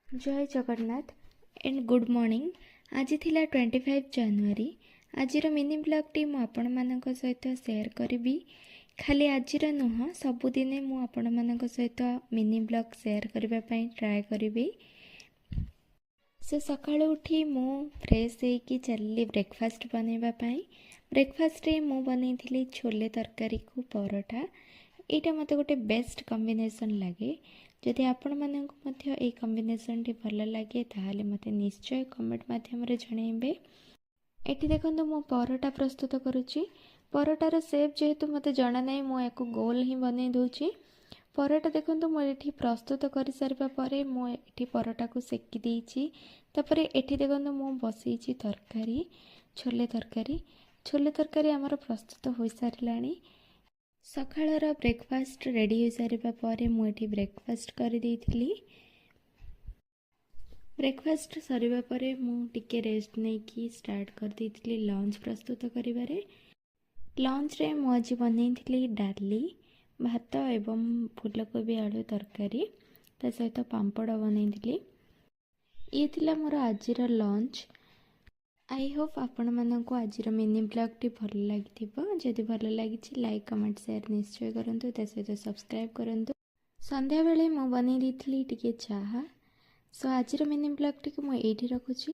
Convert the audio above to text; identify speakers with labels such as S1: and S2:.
S1: जय Jagannath and good morning. आज थिला 25 जनवरी। आजिर मिनी ब्लॉग टी मु आपण मानक सहित शेयर करी। खाली आजिर नुह सबुदिने मु आपण मानक सहित मिनी ब्लॉग शेयर करबा पई ट्राई करी। सकाळु उठी मु फ्रेश होइकी चलली ब्रेकफास्ट बनैबा पई। ब्रेकफास्ट रे मु बनैथिली छोले तरकारी को परोठा। एटा मते गोटे बेस्ट कॉम्बिनेशन लगे। जदि आपण मानक मध्य ए कॉम्बिनेशन टी भल लगे ताहाले मते निश्चय कमेंट माध्यम रे जणाइबे। एठी देखंतु मु परोठा प्रस्तुत करूची। परोटार शेप जेहेतु मते जणा नै मु याको गोल ही बनै दोची। परोटा देखंतु मु एठी प्रस्तुत करि सारिबा परे मु एठी परोटा को सेकी देइची। तापरे एठी देखंतु मु बसैची तरकारी छोले तरकारी। छोले तरकारी हमर प्रस्तुत होई सारिलाणी। सकाळर ब्रेकफास्ट रेडी हो सारिबा परे मु एठी ब्रेकफास्ट करि देइथिली। ब्रेकफास्ट सरिबा परे मु टिके रेस्ट नै की स्टार्ट कर देइथिली लंच प्रस्तुत करिबारे। लंच रे मु आज बनैथिली डाली भात एवं फूलकोबी आलू तरकारी ता सहित पांपड़ बनैथिली। ये थिला मोर आजिर लंच। आई होप आपण मानक आजिर मिनी ब्लॉग टी भल लागिथिबो। जदि भल लागिछि लाइक कमेंट शेयर निश्चय करंतु ता सहित सब्सक्राइब करंतु। संध्या बेले मु बनै दिथिली टिके चाहा। सो आजिर मिनी ब्लॉग टी को मु एठी रखुछि।